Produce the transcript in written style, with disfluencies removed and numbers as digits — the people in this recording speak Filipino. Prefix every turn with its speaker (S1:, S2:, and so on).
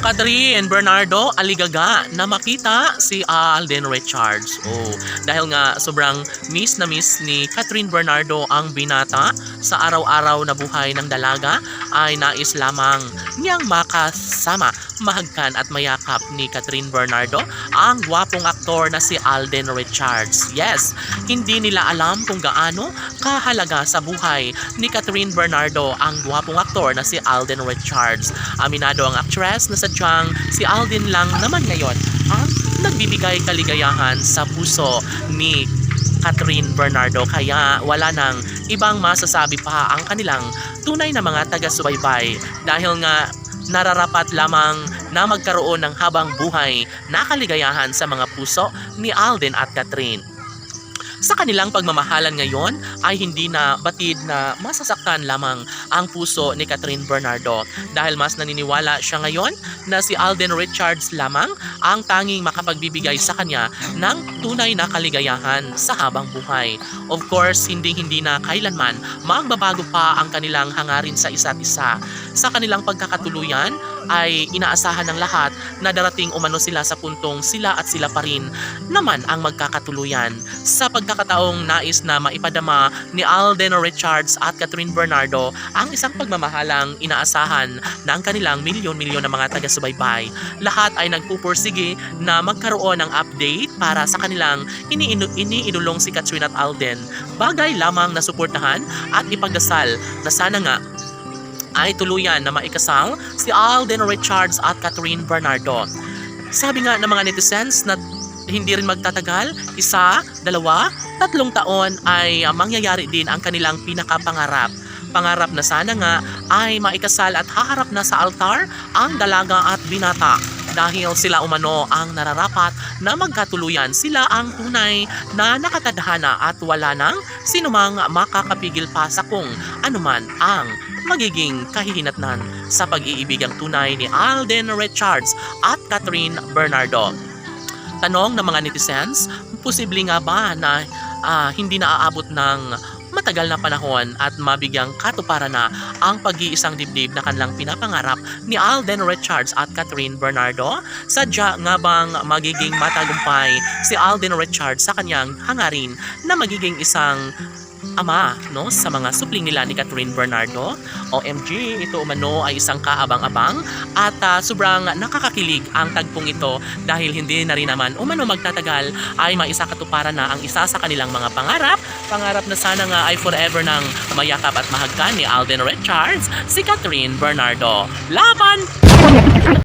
S1: Catherine Bernardo aligaga na makita si Alden Richards. Oh, dahil nga sobrang miss na miss ni Catherine Bernardo ang binata sa araw-araw na buhay ng dalaga, ay nais lamang niyang makasama, mahagkan at mayakap ni Catherine Bernardo ang gwapong aktor na si Alden Richards. Yes, hindi nila alam kung gaano kahalaga sa buhay ni Catherine Bernardo ang gwapong aktor na si Alden Richards. Aminado ang actress na sadyang si Alden lang naman ngayon ang nagbibigay kaligayahan sa puso ni Catherine Bernardo, kaya wala nang ibang masasabi pa ang kanilang tunay na mga taga-subaybay, dahil nga nararapat lamang na magkaroon ng habang buhay na kaligayahan sa mga puso ni Alden at Catherine. Sa kanilang pagmamahalan ngayon ay hindi na batid na masasaktan lamang ang puso ni Catherine Bernardo, dahil mas naniniwala siya ngayon na si Alden Richards lamang ang tanging makapagbibigay sa kanya ng tunay na kaligayahan sa habang buhay. Of course, hindi na kailanman magbabago pa ang kanilang hangarin sa isa't isa. Sa kanilang pagkakatuluyan ay inaasahan ng lahat na darating umano sila sa puntong sila at sila pa rin naman ang magkakatuluyan. Sa pagkakataong nais na maipadama ni Alden Richards at Catherine Bernardo ang isang pagmamahalang inaasahan ng kanilang milyon-milyon na mga taga-subaybay, lahat ay nagpupursige na magkaroon ng update para sa kanilang iniidulong si Catherine at Alden. Bagay lamang na suportahan at ipagdasal na sana nga ay tuluyan na maikasal si Alden Richards at Catherine Bernardo. Sabi nga ng mga netizens na hindi rin magtatagal, 1, 2, 3 taon ay mangyayari din ang kanilang pinakapangarap. Pangarap na sana nga ay maikasal at haharap na sa altar ang dalaga at binata, dahil sila umano ang nararapat na magkatuluyan. Sila ang tunay na nakatadhana at wala nang sinumang makakapigil pa sa kung anuman ang magiging kahihinatnan sa pag-iibigang tunay ni Alden Richards at Catherine Bernardo. Tanong ng mga netizens, posible nga ba na hindi na aabot ng matagal na panahon at mabigyang katuparan na ang pag-iisang dibdib na kanilang pinapangarap ni Alden Richards at Catherine Bernardo? Sadya nga bang magiging matagumpay si Alden Richards sa kanyang hangarin na magiging isang ama, no, sa mga supling nila ni Catherine Bernardo? OMG, ito umano ay isang kaabang-abang at sobrang nakakakilig ang tagpong ito, dahil hindi na rin naman umano magtatagal ay maisakatuparan na ang isa sa kanilang mga pangarap na sana nga ay forever nang mayakap at mahagkan ni Alden Richards si Catherine Bernardo. Laban!